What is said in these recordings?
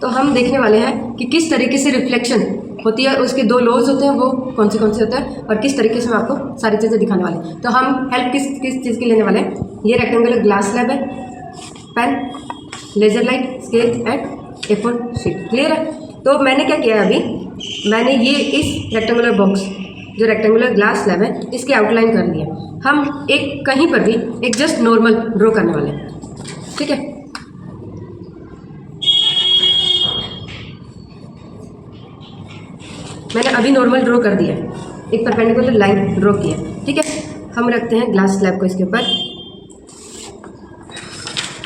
तो हम देखने वाले हैं कि किस तरीके से रिफ्लेक्शन होती है, उसके दो लॉज होते हैं, वो कौन से होते हैं और किस तरीके से मैं आपको सारी चीज़ें दिखाने वाले हैं। तो हम हेल्प किस चीज़ की लेने वाले हैं। ये रेक्टेंगुलर ग्लास स्लैब है, pen, laser light, sketch and A4 sheet. Clear है। तो मैंने क्या किया है अभी, मैंने ये इस रेक्टेंगुलर बॉक्स जो रेक्टेंगुलर ग्लास स्लैब है इसके आउटलाइन कर दिया। हम एक कहीं पर भी एक जस्ट नॉर्मल ड्रॉ करने वाले हैं। ठीक है, मैंने अभी नॉर्मल ड्रॉ कर दिया, एक परपेंडिकुलर लाइन ड्रॉ की है। ठीक है, हम रखते हैं ग्लास स्लैब को इसके ऊपर।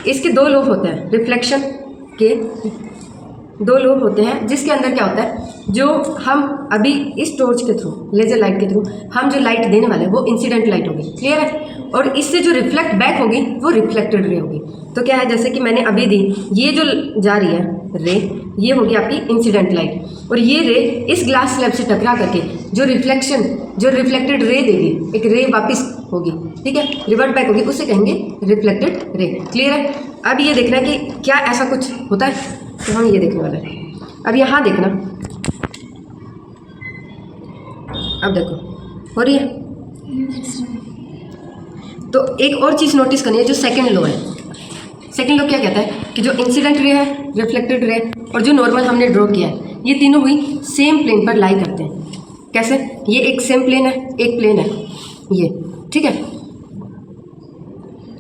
इसके दो लोब होते हैं, रिफ्लेक्शन के दो लोब होते हैं, जिसके अंदर क्या होता है, जो हम अभी इस टॉर्च के थ्रू, लेजर लाइट के थ्रू हम जो लाइट देने वाले हैं वो इंसिडेंट लाइट होगी। क्लियर है। और इससे जो रिफ्लेक्ट बैक होगी वो रिफ्लेक्टेड रे होगी। तो क्या है, जैसे कि मैंने अभी दी, ये जो जा रही है रे, ये होगी आपकी इंसिडेंट लाइट, और ये रे इस ग्लास स्लैब से टकरा करके जो रिफ्लेक्शन, जो रिफ्लेक्टेड रे देगी, एक रे वापस होगी। ठीक है, रिवर्ट बैक होगी, उसे कहेंगे रिफ्लेक्टेड रे। क्लियर है। अब ये देखना है कि क्या ऐसा कुछ होता है, तो हम ये देखने वाले हैं। अब यहाँ देखना, अब देखो हो रही है। तो एक और चीज़ नोटिस करनी है, जो सेकंड लो है। सेकंड लो क्या कहता है कि जो इंसिडेंट रे है, रिफ्लेक्टेड रे और जो नॉर्मल हमने ड्रॉ किया है, ये तीनों भी सेम प्लेन पर लाई करते हैं। कैसे, ये एक सेम प्लेन है, एक प्लेन है ये। ठीक है।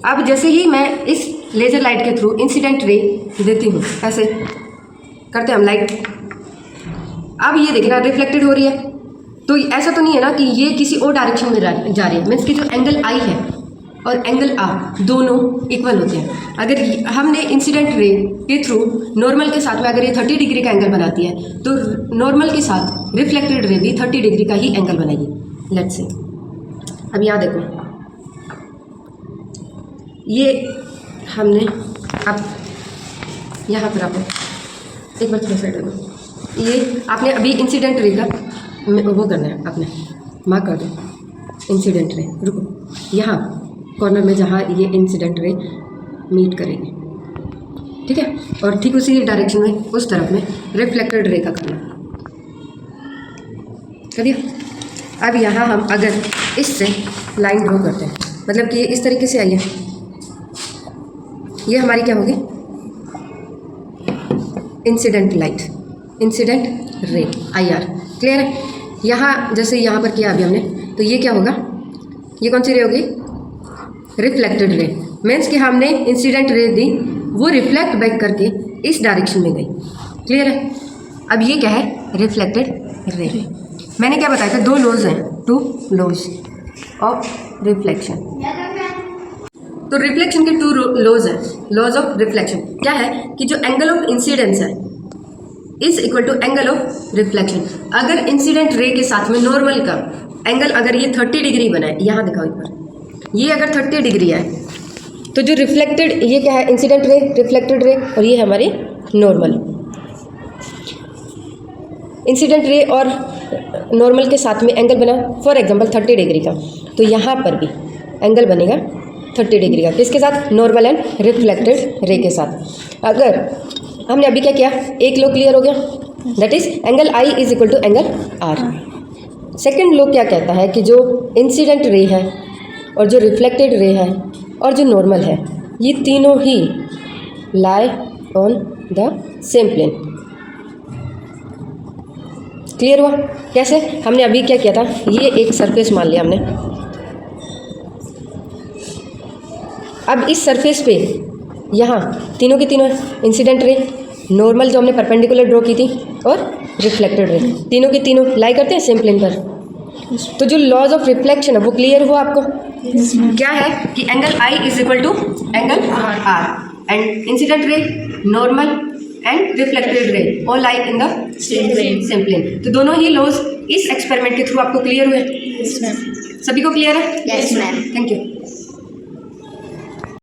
अब जैसे ही मैं इस लेजर लाइट के थ्रू इंसिडेंट रे देती हूँ, ऐसे करते हैं हम लाइट, अब ये देखना रिफ्लेक्टेड हो रही है। तो ऐसा तो नहीं है ना कि ये किसी और डायरेक्शन में जा रही है, मीन्स कि जो एंगल आई है और एंगल आर दोनों इक्वल होते हैं। अगर हमने इंसिडेंट रे के थ्रू नॉर्मल के साथ में अगर ये 30 डिग्री का एंगल बनाती है, तो नॉर्मल के साथ रिफ्लेक्टेड रे भी 30 डिग्री का ही एंगल बनाएगी। लेट्स से अब यहाँ देखो, ये हमने अब यहाँ पर आपको एक बार थोड़ा साइड देखो, ये आपने अभी इंसिडेंट रे का वो करना है, आपने मार्क कर दो इंसिडेंट रे। रुको, यहाँ कॉर्नर में जहाँ ये इंसिडेंट रे मीट करेगी। ठीक है, और ठीक उसी डायरेक्शन में उस तरफ में रिफ्लेक्टेड रे का करना कर दिया। अब यहाँ हम अगर इससे लाइन ड्रॉ करते हैं, मतलब कि ये इस तरीके से आई है, ये हमारी क्या होगी, incident light, incident ray IR। Clear है। यहाँ जैसे यहाँ पर किया अभी हमने, तो ये क्या होगा, ये कौन सी रे होगी, रिफ्लेक्टेड रे। मीन्स कि हमने इंसिडेंट रे दी, वो रिफ्लेक्ट बैक करके इस डायरेक्शन में गई। क्लियर है। अब ये क्या है, रिफ्लेक्टेड रे। मैंने क्या बताया था, दो लॉज हैं, टू लॉज ऑफ रिफ्लेक्शन। तो रिफ्लेक्शन के टू लॉज हैं, लॉज ऑफ रिफ्लेक्शन। क्या है कि जो एंगल ऑफ इंसिडेंस है is equal to angle of reflection. अगर इंसिडेंट रे के साथ में नॉर्मल का एंगल अगर ये 30 डिग्री बना है, यहाँ दिखाओ एक बार, ये अगर 30 डिग्री है, तो जो रिफ्लेक्टेड, ये क्या है, इंसिडेंट रे, रिफ्लेक्टेड रे, और ये हमारी नॉर्मल। इंसिडेंट रे और नॉर्मल के साथ में एंगल बना फॉर एग्जांपल 30 डिग्री का, तो यहाँ पर भी एंगल बनेगा 30 डिग्री का, किसके साथ, नॉर्मल एंड रिफ्लेक्टेड रे के साथ। अगर हमने अभी क्या किया, एक लो क्लियर हो गया, that is angle I is equal to angle R। Second लो क्या कहता है कि जो इंसिडेंट रे है और जो रिफ्लेक्टेड रे है और जो नॉर्मल है, ये तीनों ही lie on the same plane. Clear हुआ। कैसे, हमने अभी क्या किया था, ये एक सरफेस मान लिया हमने। अब इस सरफेस पे यहाँ तीनों की तीनों इंसिडेंट रे, नॉर्मल जो हमने परपेंडिकुलर ड्रॉ की थी, और रिफ्लेक्टेड रे, तीनों की तीनों लाई करते हैं सेम प्लेन पर। तो जो लॉज ऑफ रिफ्लेक्शन है वो क्लियर हुआ आपको। क्या है कि angle I is equal to angle R and incident ray, normal and reflected ray all lie in the same plane. तो दोनों ही लॉज इस एक्सपेरिमेंट के थ्रू आपको क्लियर हुए। सभी को क्लियर है? Yes ma'am. Thank you.